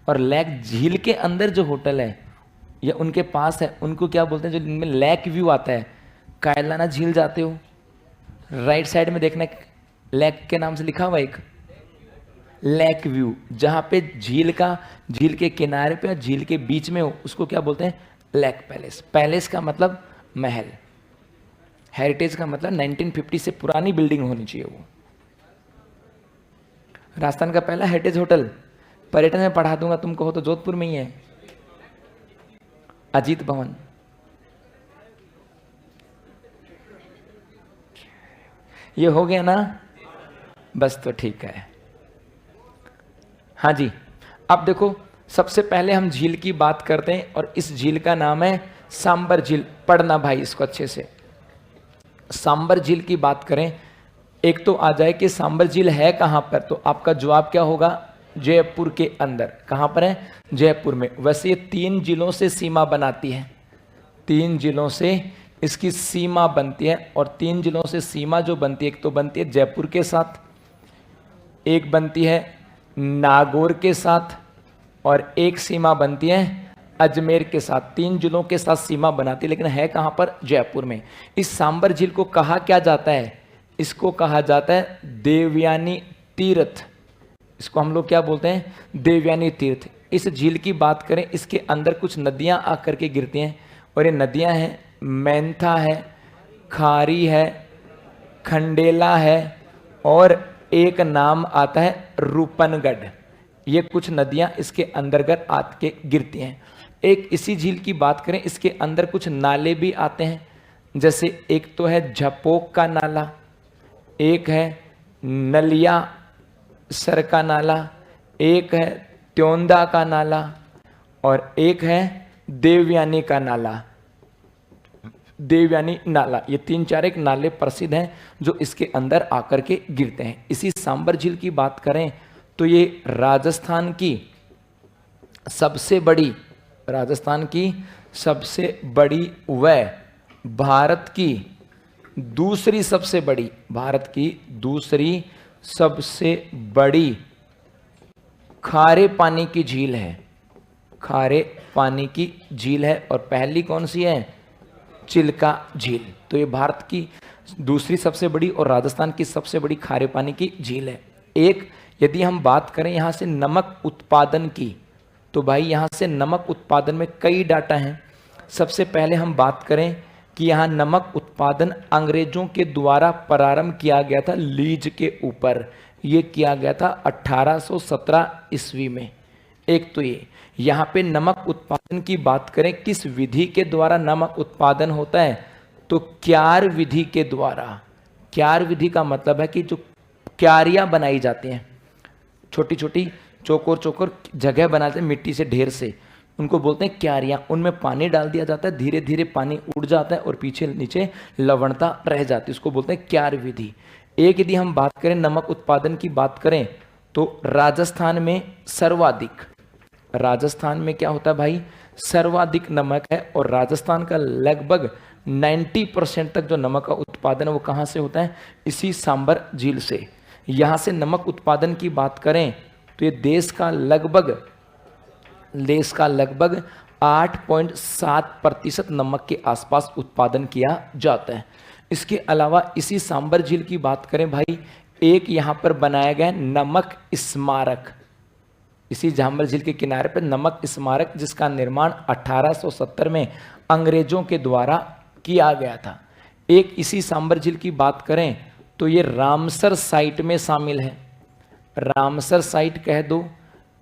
और लेक झील के अंदर जो होटल है या उनके पास है, उनको क्या बोलते हैं? जो जिनमें लेक व्यू आता है। कायलाना झील जाते हो, राइट साइड में देखना, लेक के नाम से लिखा हुआ एक लेक व्यू, जहां पे झील के किनारे पे, झील के बीच में हो, उसको क्या बोलते हैं? Lake palace. पैलेस का मतलब महल, हेरिटेज का मतलब 1950 से पुरानी बिल्डिंग होनी चाहिए वो। राजस्थान का पहला हेरिटेज होटल पर्यटन में पढ़ा दूंगा, तुम कहो तो जोधपुर में ही है, अजीत भवन। ये हो गया ना? बस तो ठीक है। हाँ जी, अब देखो, सबसे पहले हम झील की बात करते हैं और इस झील का नाम है सांबर झील। पढ़ना भाई इसको अच्छे से। सांबर झील की बात करें, एक तो आ जाए कि सांबर झील है कहां पर, तो आपका जवाब क्या होगा? जयपुर के अंदर। कहां पर है? जयपुर में। वैसे ये 3 जिलों से सीमा बनाती है, 3 जिलों से इसकी सीमा बनती है। और 3 जिलों से सीमा जो बनती है, एक तो बनती है जयपुर के साथ, एक बनती है नागौर के साथ, और एक सीमा बनती है अजमेर के साथ। 3 जिलों के साथ सीमा बनाती है, लेकिन है कहां पर? जयपुर में। इस सांबर झील को कहा क्या जाता है? इसको कहा जाता है देवयानी तीर्थ। इसको हम लोग क्या बोलते हैं? देवयानी तीर्थ। इस झील की बात करें, इसके अंदर कुछ नदियां आकर के गिरती हैं, और ये नदियां हैं मेंथा है, खारी है, खंडेला है और एक नाम आता है रूपनगढ़। ये कुछ नदियां इसके अंतर्गत आके गिरती हैं। एक इसी झील की बात करें, इसके अंदर कुछ नाले भी आते हैं, जैसे एक तो है झपोक का नाला, एक है नलिया सर का नाला, एक है त्योंदा का नाला और एक है देवयानी का नाला। देवयानी नाला, ये 3-4 एक नाले प्रसिद्ध हैं जो इसके अंदर आकर के गिरते हैं। इसी सांबर झील की बात करें तो ये राजस्थान की सबसे बड़ी व भारत की दूसरी सबसे बड़ी खारे पानी की झील है। खारे पानी की झील है और पहली कौन सी है? चिल्का झील। तो ये भारत की दूसरी सबसे बड़ी और राजस्थान की सबसे बड़ी खारे पानी की झील है। एक यदि हम बात करें यहाँ से नमक उत्पादन की, तो भाई यहाँ से नमक उत्पादन में कई डाटा हैं। सबसे पहले हम बात करें कि यहाँ नमक उत्पादन अंग्रेजों के द्वारा प्रारंभ किया गया था लीज के ऊपर। ये किया गया था 1817 ईस्वी में। एक तो ये यहाँ पे नमक उत्पादन की बात करें, किस विधि के द्वारा नमक उत्पादन होता है? तो क्यार विधि के द्वारा। क्यार विधि का मतलब है कि जो क्यारियां बनाई जाती हैं, छोटी छोटी चौकोर जगह बनाते हैं मिट्टी से, ढेर से, उनको बोलते हैं क्यारियां। उनमें पानी डाल दिया जाता है, धीरे धीरे पानी उड़ जाता है और पीछे नीचे लवणता रह जाती है, उसको बोलते हैं क्यार विधि। एक यदि हम बात करें नमक उत्पादन की बात करें तो राजस्थान में क्या होता है भाई? सर्वाधिक नमक है और राजस्थान का लगभग 90% तक जो नमक का उत्पादन है वो कहाँ से होता है? इसी सांबर झील से। यहाँ से नमक उत्पादन की बात करें तो ये देश का लगभग 8.7% नमक के आसपास उत्पादन किया जाता है। इसके अलावा इसी सांबर झील की बात करें भाई, एक यहाँ पर बनाया गया नमक स्मारक। इसी सांबर झील के किनारे पर नमक स्मारक, जिसका निर्माण 1870 में अंग्रेजों के द्वारा किया गया था। एक इसी सांबर झील की बात करें तो ये रामसर साइट में शामिल है। रामसर साइट कह दो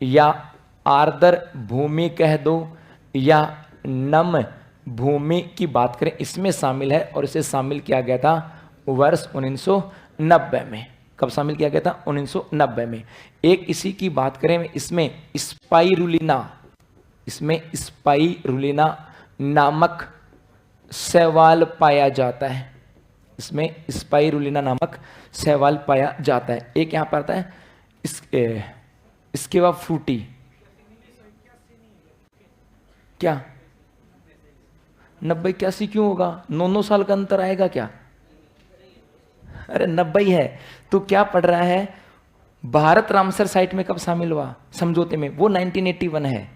या आर्द्र भूमि कह दो या नम भूमि की बात करें, इसमें शामिल है और इसे शामिल किया गया था वर्ष 1990 में। कब शामिल किया गया था? 1990 में। एक इसी की बात करें, इसमें स्पाइरुलिना नामक शैवाल पाया जाता है। इसमें स्पाइरुलिना नामक शैवाल पाया जाता है। एक यहाँ पर आता है इसके बाद फ्रूटी, क्या 90-81 क्यों होगा? 9 साल का अंतर आएगा क्या? अरे 90 है। तो क्या पढ़ रहा है? भारत रामसर साइट में कब शामिल हुआ समझौते में? वो 1981 है,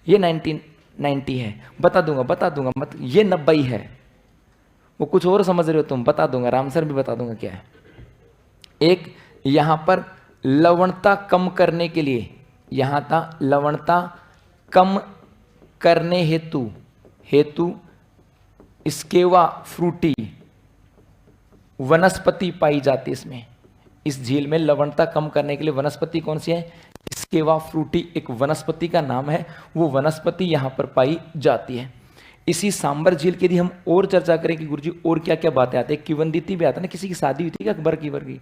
ये 1990 है। बता दूंगा मत, ये 90 है। वो कुछ और समझ रहे हो तुम, बता दूंगा, रामसर भी बता दूंगा क्या है। एक यहां पर लवणता कम करने के लिए, यहां था लवणता कम करने हेतु स्केवा फ्रूटी वनस्पति पाई जाती है। इसमें इस झील में लवणता कम करने के लिए वनस्पति कौन सी है? स्केवा फ्रूटी एक वनस्पति का नाम है। वो वनस्पति यहां पर पाई जाती है। इसी सांबर झील की यदि हम और चर्चा करें कि गुरुजी और क्या क्या बातें आती है, किवंदिती भी आता है ना, किसी की शादी हुई थी क्या? अकबर की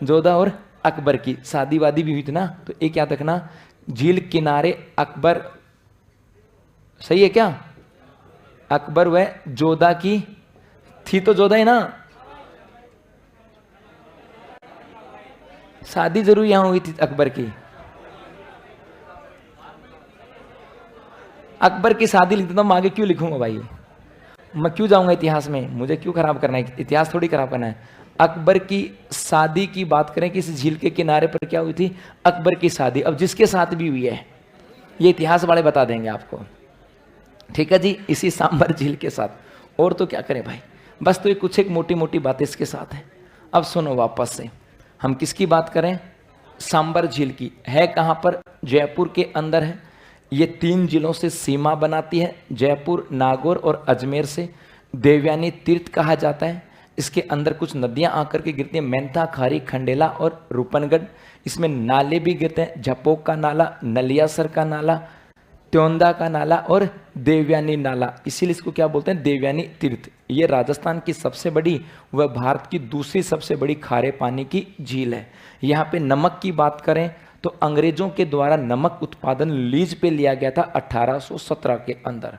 जोधा और अकबर की शादी वादी भी हुई थी ना। तो एक याद रखना, झील किनारे अकबर, सही है क्या? अकबर व जोधा की थी, तो जोधा है ना, शादी जरूर यहां हुई थी अकबर की। अकबर की शादी लिख देता हूं, आगे क्यों लिखूंगा भाई? मैं क्यों जाऊंगा इतिहास में? मुझे क्यों खराब करना है? इतिहास थोड़ी खराब करना है। अकबर की शादी की बात करें कि इस झील के किनारे पर क्या हुई थी? अकबर की शादी। अब जिसके साथ भी हुई है ये इतिहास वाले बता देंगे आपको, ठीक है जी, इसी सांबर झील के साथ। और तो क्या करें भाई, बस तो ये कुछ एक मोटी मोटी बातें इसके साथ है। अब सुनो वापस से, हम किसकी बात करें? सांबर झील की। है कहाँ पर? जयपुर के अंदर है। ये 3 जिलों से सीमा बनाती है, जयपुर, नागौर और अजमेर से। देवयानी तीर्थ कहा जाता है। इसके अंदर कुछ नदियां आकर के गिरती हैं, मेंथा, खारी, खंडेला और रूपनगढ़। इसमें नाले भी गिरते हैं, झपोक का नाला, नलियासर का नाला, त्योंदा का नाला और देवयानी नाला, इसीलिए इसको क्या बोलते हैं, देवयानी तीर्थ। ये राजस्थान की सबसे बड़ी व भारत की दूसरी सबसे बड़ी खारे पानी की झील है। यहाँ पे नमक की बात करें तो अंग्रेजों के द्वारा नमक उत्पादन लीज पे लिया गया था 1817 के अंदर।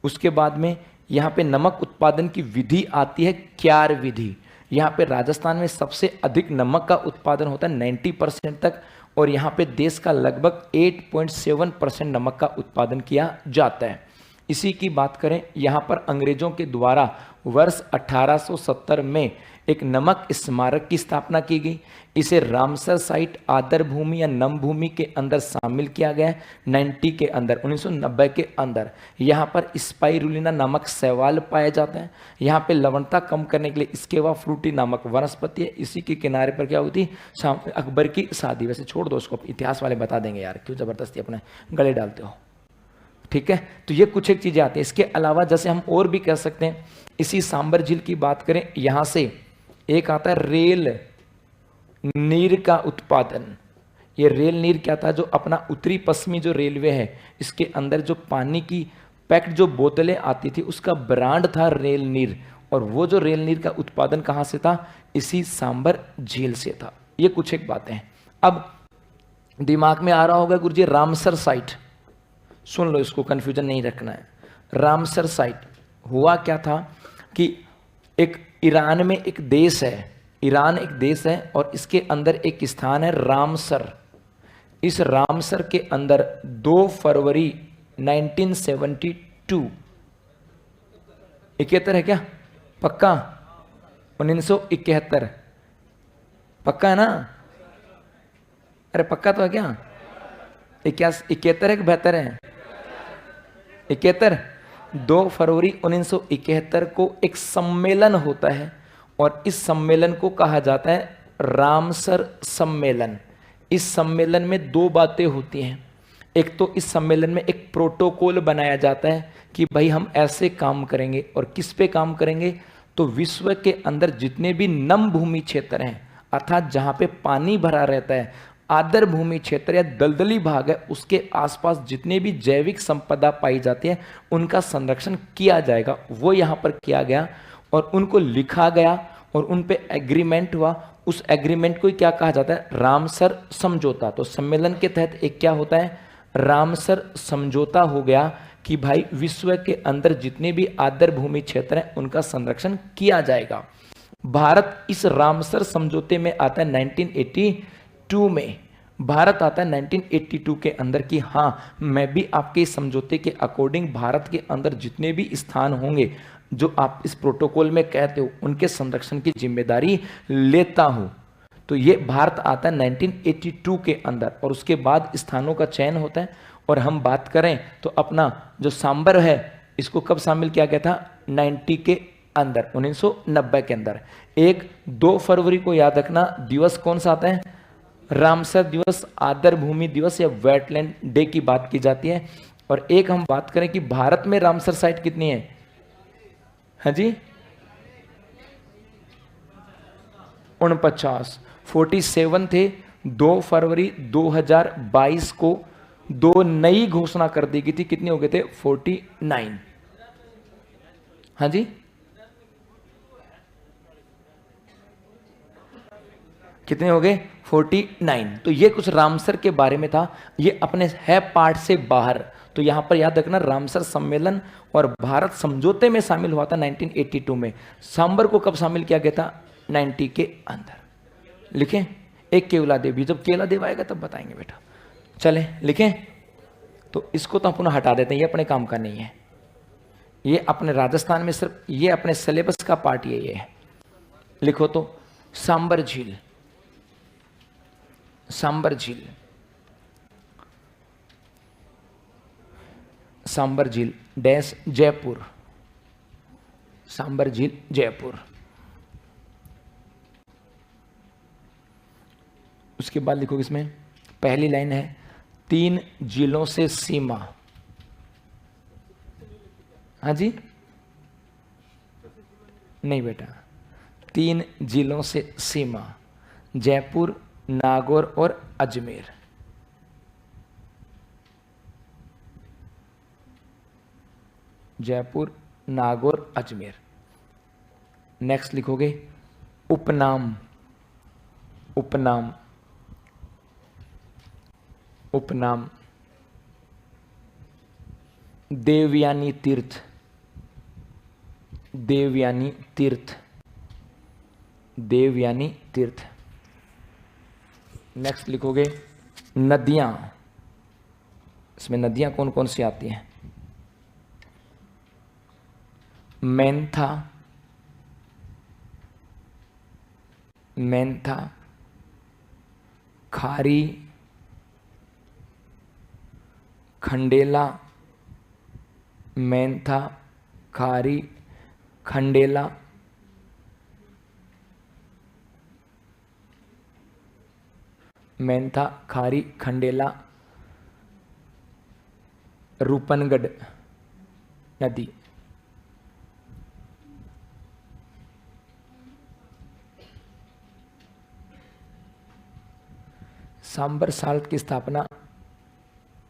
उसके बाद में यहाँ पे नमक उत्पादन की विधि आती है क्यार विधि। यहाँ पे राजस्थान में सबसे अधिक नमक का उत्पादन होता है 90% तक, और यहाँ पे देश का लगभग 8.7% नमक का उत्पादन किया जाता है। इसी की बात करें, यहाँ पर अंग्रेजों के द्वारा वर्ष 1870 में एक नमक स्मारक की स्थापना की गई। इसे रामसर साइट आदर भूमि या नम भूमि के अंदर शामिल किया गया है 90 के अंदर, 1990 के अंदर। यहाँ पर स्पाइरुलिना नामक शैवाल पाया जाता है। यहाँ पे लवणता कम करने के लिए स्केवा फ्रूटी नामक वनस्पति है। इसी के किनारे पर क्या होती, अकबर की शादी। वैसे छोड़ दो उसको, इतिहास वाले बता देंगे यार, क्यों जबरदस्ती अपने गले डालते हो। ठीक है, तो ये कुछ एक चीजें आती हैं। इसके अलावा जैसे हम और भी कह सकते हैं, इसी सांबर झील की बात करें, यहां से एक आता है रेल नीर का उत्पादन। ये रेल नीर क्या था, जो अपना उत्तरी पश्चिमी जो रेलवे है, इसके अंदर जो पानी की पैक्ड जो बोतलें आती थी, उसका ब्रांड था रेल नीर। और वो जो रेल नीर का उत्पादन कहां से था, इसी सांबर झील से था। ये कुछ एक बातें हैं। अब दिमाग में आ रहा होगा गुरुजी रामसर साइट, सुन लो इसको, कंफ्यूजन नहीं रखना है। रामसर साइट हुआ क्या था कि एक ईरान में एक देश है, ईरान एक देश है, और इसके अंदर एक स्थान है रामसर। इस रामसर के अंदर 2 फरवरी 1972, 71 है क्या, पक्का 1971 पक्का है ना, अरे पक्का तो है क्या, 71 है कि 72 है, 71, 2 फरवरी 1971 को एक सम्मेलन होता है, और इस सम्मेलन को कहा जाता है रामसर सम्मेलन। इस सम्मेलन में 2 बातें होती हैं। एक तो इस सम्मेलन में एक प्रोटोकॉल बनाया जाता है कि भाई हम ऐसे काम करेंगे, और किस पे काम करेंगे, तो विश्व के अंदर जितने भी नम भूमि क्षेत्र हैं, अर्थात जहाँ पे पानी भरा रहता है, आर्द्र भूमि क्षेत्र या दलदली भाग है, उसके आसपास जितने भी जैविक संपदा पाई जाती है, उनका संरक्षण किया जाएगा। वो यहाँ पर किया गया और उनको लिखा गया और उन पे एग्रीमेंट हुआ। उस एग्रीमेंट को क्या कहा जाता है, रामसर समझौता। तो सम्मेलन के तहत एक क्या होता है, रामसर समझौता हो गया कि भाई विश्व के अंदर जितने भी आर्द्र भूमि क्षेत्र हैं, उनका संरक्षण किया जाएगा। भारत इस रामसर समझौते में आता है 1982 में। भारत आता है 1982 के अंदर कि हाँ, मैं भी आपके इस समझौते के अकॉर्डिंग भारत के अंदर जितने भी स्थान होंगे जो आप इस प्रोटोकॉल में कहते हो, उनके संरक्षण की जिम्मेदारी लेता हूं। तो ये भारत आता है 1982 के अंदर, और उसके बाद स्थानों का चयन होता है। और हम बात करें तो अपना जो सांबर है, इसको कब शामिल किया गया था, 90 के अंदर, 1990 के अंदर। 2 फरवरी को याद रखना, दिवस कौन सा आता है, रामसर दिवस, आर्द्र भूमि दिवस या वेटलैंड डे की बात की जाती है। और एक हम बात करें कि भारत में रामसर साइट कितनी है, हाँ जी 47 थे। 2 फरवरी 2022 को 2 नई घोषणा कर दी गई थी, कितने हो गए थे, 49, हाँ जी कितने हो गए, 49। तो ये कुछ रामसर के बारे में था। ये अपने है पार्ट से बाहर, तो यहां पर याद रखना रामसर सम्मेलन और भारत समझौते में शामिल हुआ था 1982 में। सांबर को कब शामिल किया गया था, 90 के अंदर। लिखें, एक केवला देवी, जब केवला देव आएगा तब बताएंगे बेटा। चले लिखें, तो इसको तो अपन हटा देते हैं, ये अपने काम का नहीं है। ये अपने राजस्थान में सिर्फ ये अपने सिलेबस का पार्ट ये है। लिखो तो, सांबर झील, सांबर झील, सांबर झील डैश जयपुर, सांबर झील जयपुर। उसके बाद लिखोगे इसमें पहली लाइन है 3 जिलों से सीमा, हाँ जी नहीं बेटा, 3 जिलों से सीमा, जयपुर, नागौर और अजमेर। जयपुर, नागौर, अजमेर। नेक्स्ट लिखोगे उपनाम। उपनाम, उपनाम देवयानी तीर्थ, देवयानी तीर्थ, देवयानी तीर्थ। नेक्स्ट लिखोगे नदियां। इसमें नदियां कौन कौन सी आती हैं? मेंथा, मेंथा, खारी, खंडेला, मेंथा, खारी, खंडेला, मेंथा, खारी, खंडेला, रूपनगढ़ नदी। सांबर साल्ट की स्थापना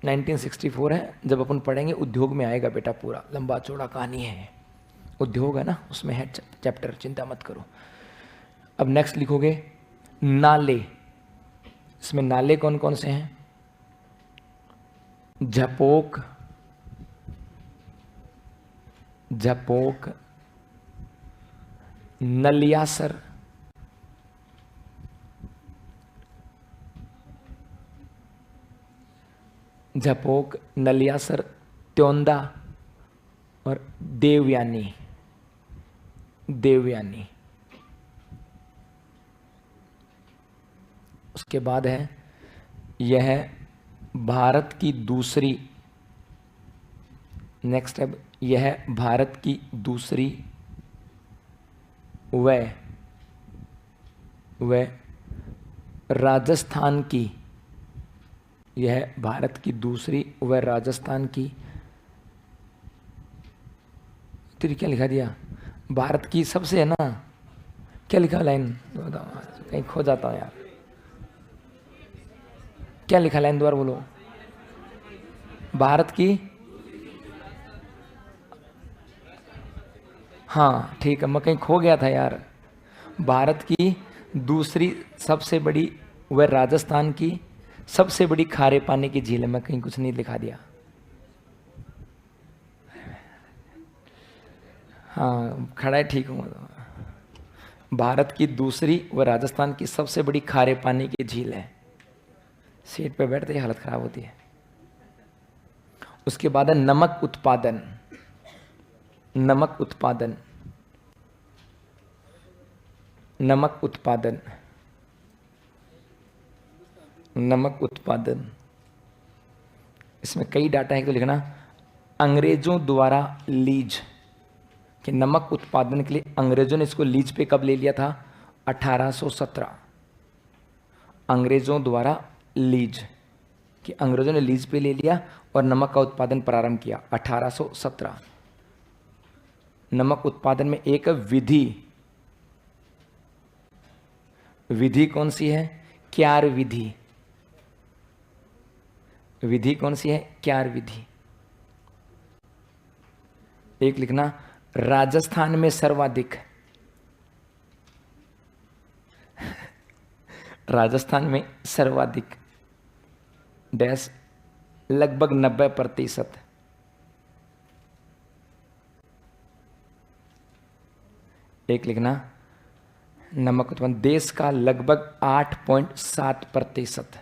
1964 है। जब अपन पढ़ेंगे उद्योग में आएगा बेटा, पूरा लंबा चौड़ा कहानी है। उद्योग है ना, उसमें है चैप्टर, चिंता मत करो। अब नेक्स्ट लिखोगे नाले। इसमें नाले कौन कौन से हैं? झपोक, झपोक, नलियासर, झपोक, नलियासर, त्योंदा और देवयानी, देवयानी। उसके बाद है, यह भारत की दूसरी, नेक्स्ट है, यह भारत की दूसरी व राजस्थान की, यह भारत की दूसरी व राजस्थान की, तेरी क्या लिखा दिया? भारत की सबसे है ना, क्या लिखा लाइन? कहीं खो जाता हूं यार, क्या लिखा लाइन दोबारा बोलो। भारत की, हाँ ठीक है, मैं कहीं खो गया था यार। भारत की दूसरी सबसे बड़ी व राजस्थान की सबसे बड़ी खारे पानी की झील है। मैं कहीं कुछ नहीं दिखा दिया। हाँ खड़ा है, ठीक हूँ। भारत की दूसरी व राजस्थान की सबसे बड़ी खारे पानी की झील है। सीट पे बैठते ही हालत खराब होती है। उसके बाद है नमक उत्पादन, नमक उत्पादन, नमक उत्पादन, नमक उत्पादन। इसमें कई डाटा है तो लिखना, अंग्रेजों द्वारा लीज, कि नमक उत्पादन के लिए अंग्रेजों ने इसको लीज पे कब ले लिया था? 1817। अंग्रेजों द्वारा लीज, कि अंग्रेजों ने लीज पे ले लिया और नमक का उत्पादन प्रारंभ किया 1817। नमक उत्पादन में एक विधि, विधि कौन सी है? क्यार विधि। विधि कौन सी है? क्यार विधि। एक लिखना, राजस्थान में सर्वाधिक, राजस्थान में सर्वाधिक डैश लगभग 90%। एक लिखना, नमक उत्पादन देश का लगभग 8.7%,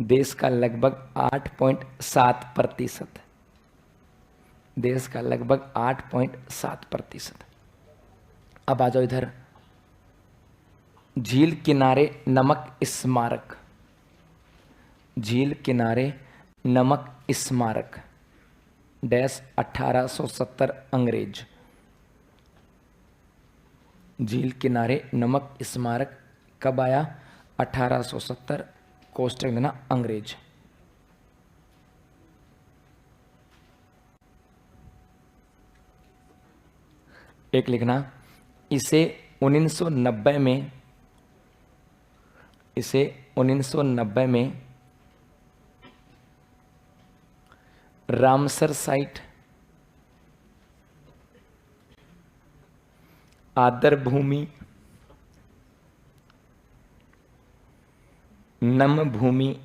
देश का लगभग 8.7%, देश का लगभग 8.7%। अब आ जाओ इधर, झील किनारे नमक स्मारक, झील किनारे नमक स्मारक डैश 1870 अंग्रेज। झील किनारे नमक स्मारक कब आया? 1870, कोष्टक देना अंग्रेज। एक लिखना, इसे 1990 में, इसे 1990 में रामसर साइट, आदर भूमि, नम भूमि,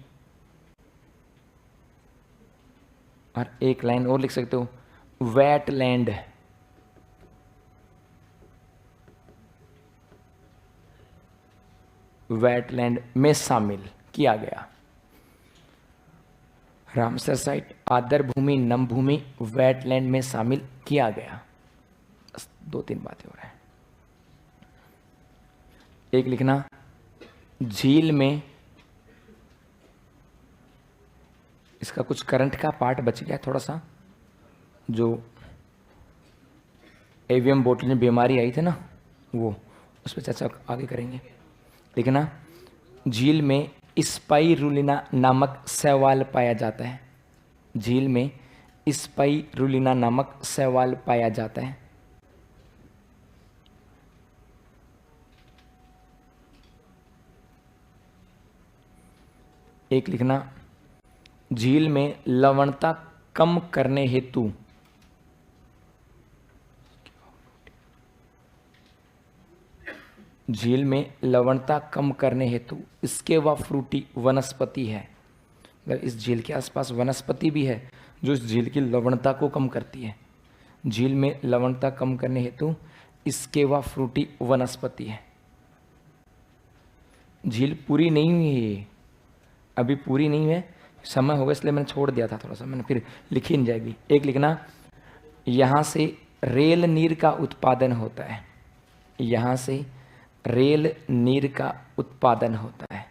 और एक लाइन और लिख सकते हो, वेटलैंड, वेटलैंड में शामिल किया गया। रामसर साइट, आदर भूमि, नम भूमि, वेटलैंड में शामिल किया गया। बस 2-3 बातें हो रहा है। एक लिखना, झील में, इसका कुछ करंट का पार्ट बच गया थोड़ा सा, जो एवियम बोटल में बीमारी आई थी ना, वो उस पर चर्चा आगे करेंगे। लिखना, झील में स्पाइरुलिना नामक शैवाल पाया जाता है। झील में स्पाइरुलिना नामक शैवाल पाया जाता है। एक लिखना, झील में लवणता कम करने हेतु झील में लवणता कम करने हेतु स्केवा फ्रूटी वनस्पति है। अगर इस झील के आसपास वनस्पति भी है जो इस झील की लवणता को कम करती है। झील में लवणता कम करने हेतु स्केवा फ्रूटी वनस्पति है। झील पूरी नहीं हुई है, अभी पूरी नहीं है, समय होगा इसलिए मैंने छोड़ दिया था थोड़ा सा, मैंने फिर लिखी नहीं जाएगी। एक लिखना, यहाँ से रेल नीर का उत्पादन होता है। यहाँ से रेल नीर का उत्पादन होता है।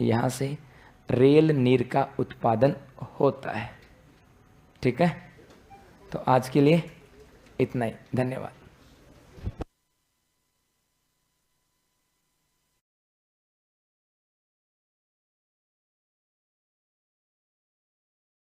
यहाँ से रेल नीर का उत्पादन होता है। ठीक है, तो आज के लिए इतना ही। धन्यवाद।